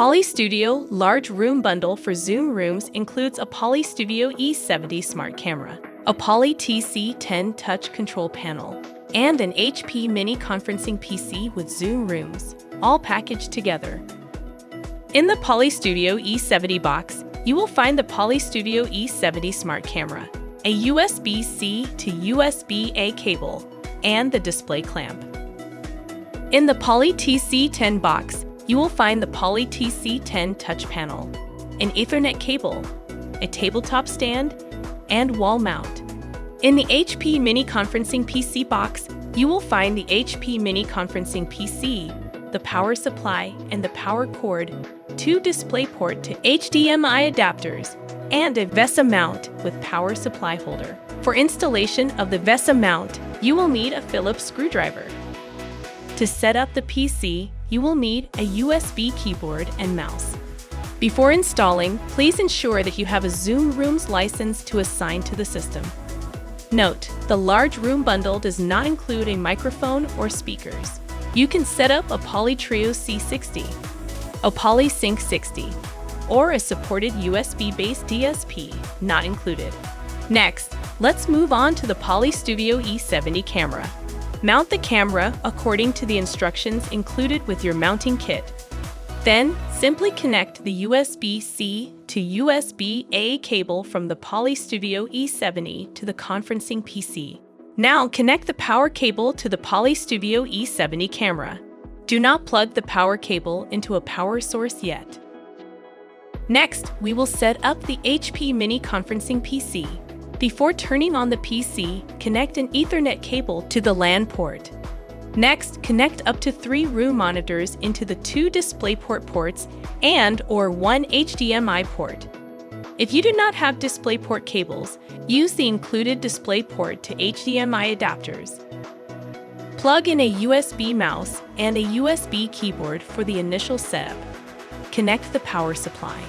Poly Studio Large Room Bundle for Zoom Rooms includes a Poly Studio E70 smart camera, a Poly TC10 touch control panel, and an HP mini conferencing PC with Zoom Rooms, all packaged together. In the Poly Studio E70 box, you will find the Poly Studio E70 smart camera, a USB-C to USB-A cable, and the display clamp. In the Poly TC10 box, you will find the Poly TC10 touch panel, an Ethernet cable, a tabletop stand, and wall mount. In the HP Mini Conferencing PC box, you will find the HP Mini Conferencing PC, the power supply and the power cord, 2 DisplayPort to HDMI adapters, and a VESA mount with power supply holder. For installation of the VESA mount, you will need a Phillips screwdriver. To set up the PC, you will need a USB keyboard and mouse. Before installing, please ensure that you have a Zoom Rooms license to assign to the system. Note, the large room bundle does not include a microphone or speakers. You can set up a Poly Trio C60, a Poly Sync 60, or a supported USB-based DSP, not included. Next, let's move on to the Poly Studio E70 camera. Mount the camera according to the instructions included with your mounting kit. Then, simply connect the USB-C to USB-A cable from the Poly Studio E70 to the conferencing PC. Now, connect the power cable to the Poly Studio E70 camera. Do not plug the power cable into a power source yet. Next, we will set up the HP Mini Conferencing PC. Before turning on the PC, connect an Ethernet cable to the LAN port. Next, connect up to 3 room monitors into the 2 DisplayPort ports and/or 1 HDMI port. If you do not have DisplayPort cables, use the included DisplayPort to HDMI adapters. Plug in a USB mouse and a USB keyboard for the initial setup. Connect the power supply.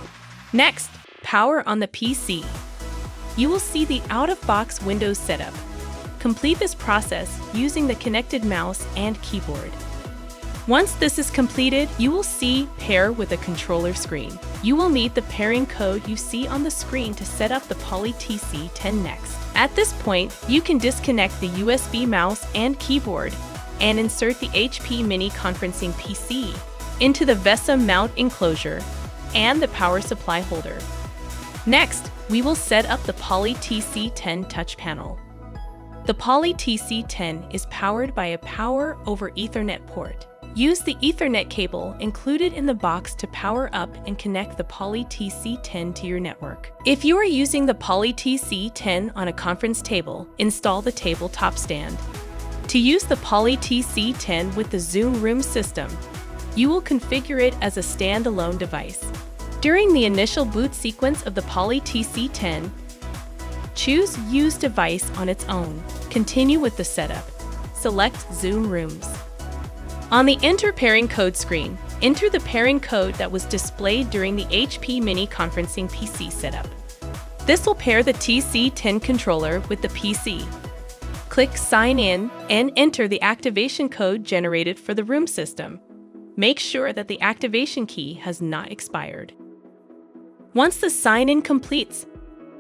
Next, power on the PC. You will see the out-of-box Windows setup. Complete this process using the connected mouse and keyboard. Once this is completed, you will see Pair with a controller screen. You will need the pairing code you see on the screen to set up the Poly TC10 next. At this point, you can disconnect the USB mouse and keyboard and insert the HP Mini Conferencing PC into the VESA mount enclosure and the power supply holder. Next, we will set up the Poly TC10 touch panel. The Poly TC10 is powered by a Power over Ethernet port. Use the Ethernet cable included in the box to power up and connect the Poly TC10 to your network. If you are using the Poly TC10 on a conference table, install the tabletop stand. To use the Poly TC10 with the Zoom Room system, you will configure it as a standalone device. During the initial boot sequence of the Poly TC10, choose Use Device on its own. Continue with the setup. Select Zoom Rooms. On the Enter Pairing Code screen, enter the pairing code that was displayed during the HP Mini Conferencing PC setup. This will pair the TC10 controller with the PC. Click Sign In and enter the activation code generated for the room system. Make sure that the activation key has not expired. Once the sign-in completes,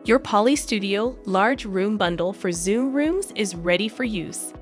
your Poly Studio Large Room Bundle for Zoom Rooms is ready for use.